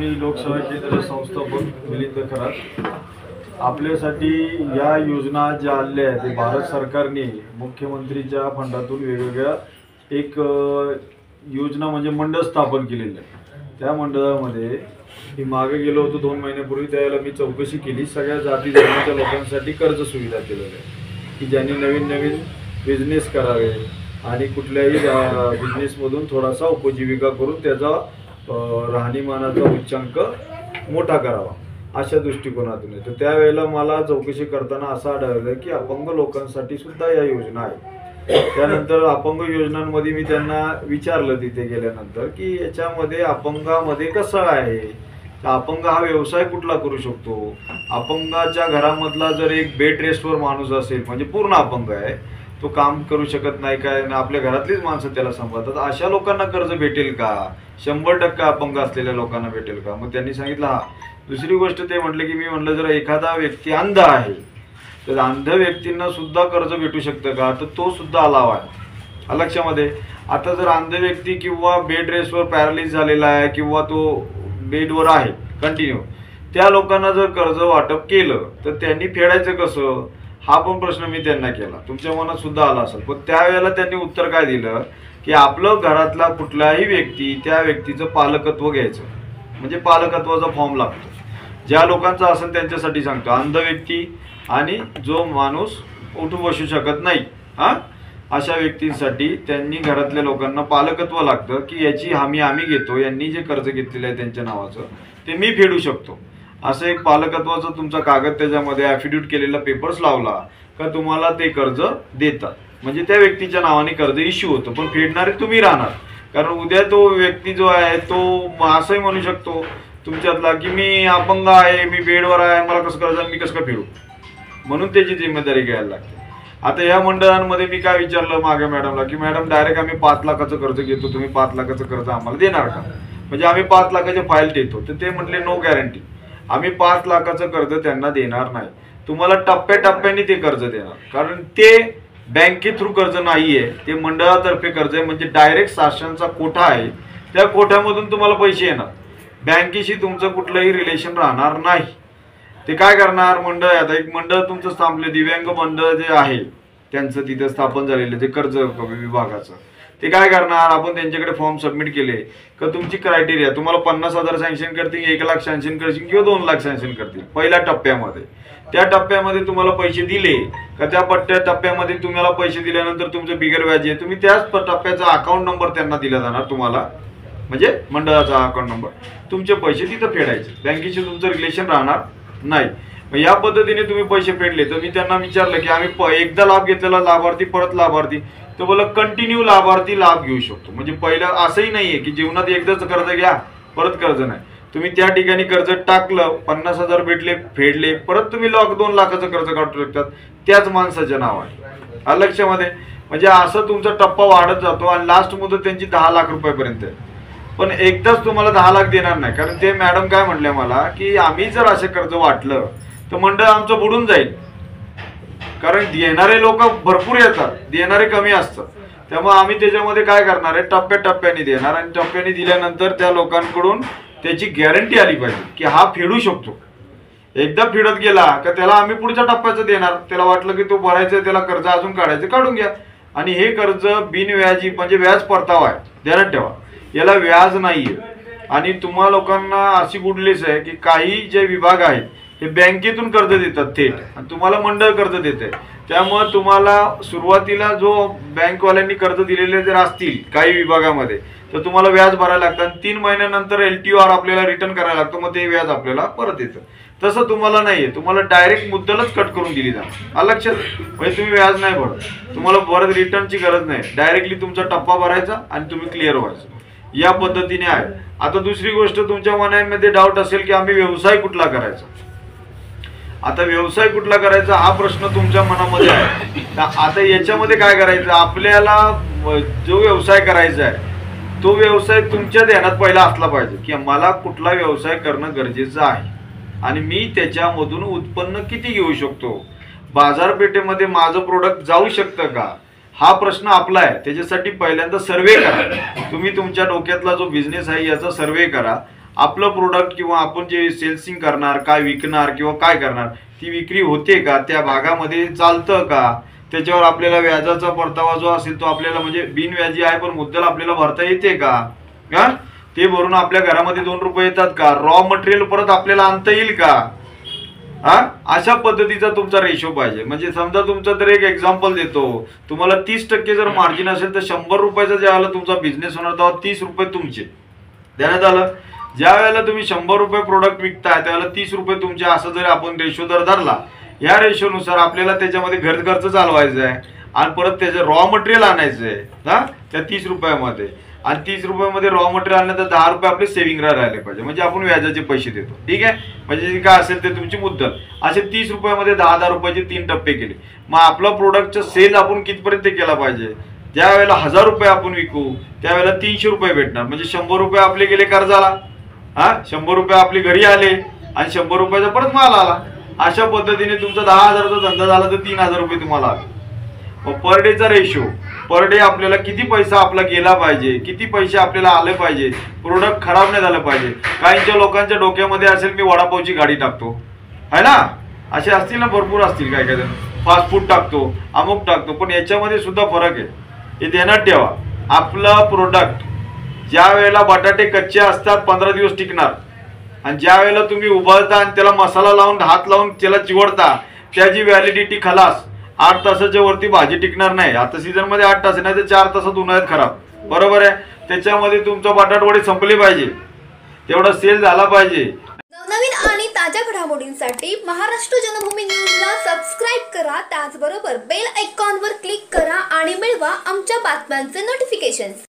मी लोकसेवा केंद्र संस्थापक मिलिंद खरात। आपल्यासाठी या योजना ज्या आल्या आहेत ते भारत सरकारने मुख्यमंत्रीच्या फंडातून वेगवेगळ्या एक योजना म्हणजे मंडळ स्थापन केलेलं आहे। त्या मंडळामध्ये मी मागे गेलो होतो 2 महिन्यापूर्वी, त्यावेळेला मी चौकशी केली। सगळ्या जाती धर्माच्या लोकांसाठी कर्ज सुविधा केलेली आहे की ज्यांनी नवीन बिझनेस करावे आणि कुठल्याही बिझनेसमधून थोडासा उपजीविका करून त्याचा राहणीमानाचा उच्चांक मोठा करावा अशा दृष्टिकोनातून आहे। तर त्यावेळेला मला चौकशी करताना असं आढळलं की अपंग लोकांसाठी सुद्धा या योजना आहेत। त्यानंतर अपंग योजनांमध्ये मी त्यांना विचारलं तिथे गेल्यानंतर की याच्यामध्ये अपंगामध्ये कसं आहे, अपंग हा व्यवसाय कुठला करू शकतो। अपंगाच्या घरामधला जर एक बेड रेस्टवर माणूस असेल म्हणजे पूर्ण अपंग आहे, तो काम करू शकत नाही काय, आपल्या घरातलीच माणसं त्याला सांभाळतात, अशा लोकांना कर्ज भेटेल का? 100% अपंग असलेल्या लोकांना भेटेल का? मग त्यांनी सांगितलं हा। दुसरी गोष्ट ते म्हटले की मी म्हटलं जर एखादा व्यक्ती अंध आहे तर अंध व्यक्तींना सुद्धा कर्ज भेटू शकतं का? तर तो सुद्धा अलाव आहे लक्षामध्ये। आता जर अंध व्यक्ती किंवा बेड रेस्टवर पॅरालिस झालेला आहे किंवा तो बेडवर आहे कंटिन्यू, त्या लोकांना जर कर्ज वाटप केलं तर त्यांनी फेडायचं कसं, हा पण प्रश्न मी त्यांना केला। तुमच्या मनात सुद्धा आला असेल। पण त्यावेळेला त्यांनी उत्तर काय दिलं की आपलं घरातला कुठलाही व्यक्ती त्या व्यक्तीचं पालकत्व घ्यायचं, म्हणजे पालकत्वाचा फॉर्म लागतो। ज्या लोकांचा असेल त्यांच्यासाठी सांगतो, अंध व्यक्ती आणि जो माणूस उठू बसू शकत नाही अशा व्यक्तींसाठी त्यांनी घरातल्या लोकांना पालकत्व लागतं की याची हमी आम्ही घेतो, यांनी जे कर्ज घेतलेलं आहे त्यांच्या नावाचं ते मी फेडू शकतो असं एक पालकत्वाचा तुमचा कागद त्याच्यामध्ये ॲफिडेविट केलेला पेपर्स लावला का तुम्हाला ते कर्ज देतात। म्हणजे त्या व्यक्तीच्या नावाने कर्ज इश्यू होतं, पण फेडणारे तुम्ही राहणार। कारण उद्या तो व्यक्ती जो आहे तो असंही म्हणू शकतो तुमच्यातला की मी अपंग आहे, मी बेडवर आहे, मला कसं कर्ज मी कसं फेडू, म्हणून त्याची जिम्मेदारी घ्यायला लागते। आता या मंडळांमध्ये मी काय विचारलं मागे मॅडमला की मॅडम डायरेक्ट आम्ही 5 लाखाचं कर्ज घेतो, तुम्ही 5 लाखाचं कर्ज आम्हाला देणार का? म्हणजे आम्ही 5 लाखाचे फाईल देतो। तर ते म्हटले नो गॅरंटी, आम्ही 5 लाखाचं कर्ज त्यांना देणार नाही, तुम्हाला टप्प्याटप्प्याने ते कर्ज देणार। कारण ते बँके थ्रू कर्ज नाही आहे, ते मंडळातर्फे कर्ज आहे, म्हणजे डायरेक्ट शासनाचा कोठा आहे, त्या कोठ्यामधून तुम्हाला पैसे येणार, बँकेशी तुमचं कुठलंही रिलेशन राहणार नाही। ते काय करणार, मंडळ आता एक मंडळ तुमचं स्थापले दिव्यांग मंडळ जे आहे त्यांचं तिथं स्थापन झालेलं जे कर्ज विभागाचं, ते काय करणार, आपण त्यांच्याकडे फॉर्म सबमिट केले का तुमची क्रायटेरिया तुम्हाला 50,000 सँक्शन करतील, 1 लाख सँक्शन करतील किंवा 2 लाख सँक्शन करतील पहिल्या टप्प्यामध्ये। त्या टप्प्यामध्ये तुम्हाला पैसे दिले का त्या टप्प्यामध्ये तुम्हाला पैसे दिल्यानंतर तुमचं बिगर व्याजी आहे, तुम्ही त्याच टप्प्याचा अकाउंट नंबर त्यांना दिला जाणार तुम्हाला, म्हणजे मंडळाचा अकाउंट नंबर, तुमचे पैसे तिथं फेडायचे, बँकेशी तुमचं रिलेशन राहणार नाही। मग या पद्धतीने तुम्ही पैसे फेडले तर मी त्यांना विचारलं की आम्ही एकदा लाभ घेतलेला लाभार्थी परत लाभार्थी, तर बोला कंटिन्यू लाभार्थी लाभ घेऊ शकतो। म्हणजे पहिलं असंही नाहीये की जीवनात एकदाच कर्ज घ्या परत कर्ज नाही, तुम्ही त्या ठिकाणी कर्ज टाकलं 50,000 भेटले फेडले, परत तुम्ही 2 लाखाचं कर्ज काढू शकतात त्याच माणसाच्या नावाने लक्षामध्ये। म्हणजे असं तुमचा टप्पा वाढत जातो आणि लास्ट मुदत त्यांची 10 लाख रुपयापर्यंत आहे, पण एकदाच तुम्हाला 10 लाख देणार नाही। कारण ते मॅडम काय म्हटले मला की आम्ही जर असे कर्ज वाटलं तर मंडळ आमचं बुडून जाईल, कारण देणारे लोक भरपूर येतात, देणारे कमी असतात, त्यामुळे आम्ही त्याच्यामध्ये काय करणार आहे टप्प्याटप्प्याने देणार आणि टप्प्याने दिल्यानंतर त्या लोकांकडून त्याची गॅरंटी आली पाहिजे की हा फेडू शकतो। एकदा फेडत गेला का त्याला आम्ही पुढच्या टप्प्याचं देणार, त्याला वाटलं की तो भरायचं त्याला कर्ज अजून काढायचं काढून घ्या। आणि हे कर्ज बिनव्याजी म्हणजे व्याज परतावा आहे, ध्यानात ठेवा, याला व्याज नाहीये। आणि तुम्हा लोकांना अशी गुडलीस आहे की काही जे विभाग आहेत हे बँकेतून कर्ज देतात थेट आणि तुम्हाला मंडळ कर्ज देते, त्यामुळे तुम्हाला सुरुवातीला जो बँकवाल्यांनी कर्ज दिलेले जर असतील काही विभागामध्ये तर तुम्हाला व्याज भरायला लागतं आणि 3 महिन्यानंतर LTR आपल्याला रिटर्न करायला लागतो, मग ते व्याज आपल्याला परत येतं। तसं तुम्हाला नाहीये, तुम्हाला डायरेक्ट मुद्दलच कट करून दिली जाणार लक्षात, म्हणजे तुम्ही व्याज नाही भरत, तुम्हाला परत रिटर्नची गरज नाही, डायरेक्टली तुमचा टप्पा भरायचा आणि तुम्ही क्लिअर व्हायचं, या पद्धतीने आहे। आता दुसरी गोष्ट तुमच्या मनामध्ये डाऊट असेल की आम्ही व्यवसाय कुठला करायचा, आता व्यवसाय कुठला करायचा हा प्रश्न तुमच्या मनामध्ये आहे। आता याच्यामध्ये काय करायचं, आपल्याला जो व्यवसाय करायचा आहे तो व्यवसाय तुमच्या ध्यानात पहिला असला पाहिजे की मला कुठला व्यवसाय करणं गरजेचं आहे आणि मी त्याच्यामधून उत्पन्न किती घेऊ शकतो, बाजारपेठेमध्ये माझं प्रोडक्ट जाऊ शकतं का, हा प्रश्न आपला आहे। त्याच्यासाठी पहिल्यांदा सर्वे करा, तुम्ही तुमच्या डोक्यातला जो बिझनेस आहे याचा सर्वे करा आपलं प्रोडक्ट किंवा आपण जे सेल्सिंग करणार, काय विकणार किंवा काय करणार, ती विक्री होते का, त्या भागामध्ये चालतं का, त्याच्यावर आपल्याला व्याजाचा परतावा जो असेल तो आपल्याला म्हणजे बिनव्याजी आहे पण मुद्दल आपल्याला भरता येते का, ते भरून आपल्या घरामध्ये 2 रुपये येतात का, रॉ मटेरियल परत आपल्याला आणता येईल का, अशा पद्धतीचा तुमचा रेशो पाहिजे. म्हणजे समजा तुमचं तर एक एक्झाम्पल देतो, तुम्हाला 30% जर मार्जिन असेल तर 100 रुपयाचा ज्या वेळेला तुमचा बिझनेस होणार तेव्हा 30 रुपये तुमचे देण्यात आलं. ज्या वेळेला तुम्ही 100 रुपये प्रोडक्ट विकताय त्यावेळेला 30 रुपये तुमचे, असं जरी आपण रेशो दर धरला, या रेशोनुसार आपल्याला त्याच्यामध्ये घर खर्च चालवायचा आहे आणि परत त्याचं रॉ मटेरियल आणायचं आहे त्या 30 रुपयामध्ये, आणि 30 रुपयामध्ये रॉ मटेरियल आणलं तर 10 रुपये आपले सेव्हिंगला राहिले पाहिजे, म्हणजे आपण व्याजाचे पैसे देतो. ठीक आहे, म्हणजे काय असेल ते तुमची मुद्दल. असे 30 रुपयामध्ये 10,000 रुपयाचे 3 टप्पे केले. मग आपला प्रोडक्टचा सेल आपण कितपर्यंत केला पाहिजे, ज्या वेळेला 1000 रुपये आपण विकू त्यावेळेला 300 रुपये भेटणार, म्हणजे 100 रुपये आपले गेले कर्जाला, 100 रुपये आपले घरी आले आणि 100 रुपयाचा परत माल आला. अशा पद्धतीने तुमचा 10,000चा धंदा झाला तर 3,000 रुपये तुम्हाला आले. पर डेचा रेशो, पर डे आपल्याला किती पैसा आपला गेला पाहिजे, किती पैसे आपल्याला आले पाहिजे, प्रोडक्ट खराब नाही झालं पाहिजे. काहींच्या लोकांच्या डोक्यामध्ये असेल मी वडापावची गाडी टाकतो, है ना, असे असतील ना, भरपूर असतील, काय काय जण फास्ट फूड टाकतो, अमुक टाकतो, पण याच्यामध्ये सुद्धा फरक आहे. हे ध्यानात ठेवा. आपलं प्रोडक्ट ज्या वेळेला बटाटे कच्चे असतात 15 दिवस टिकणार, आणि ज्या वेळेला तुम्ही उबळता आणि त्याला मसाला लावून हात लावून त्याला चिवडता त्याची व्हॅलिडिटी खलास, 8 तासाच्या वरती भाजी टिकणार नाही. आता सीझन मध्ये 8 तास नाही तर 4 तासात उन्हाळ्यात खराब, बरोबर आहे. त्याच्यामध्ये तुमचा बटाटवडे संपले पाहिजे, तेवढा सेल झाला पाहिजे. नवनवीन आणि ताज्या घडामोडींसाठी महाराष्ट्र जनभूमी न्यूजला सबस्क्राईब करा, त्याचबरोबर बेल आयकॉनवर क्लिक करा आणि मिळवा आमच्या बातम्यांचे नोटिफिकेशन्स.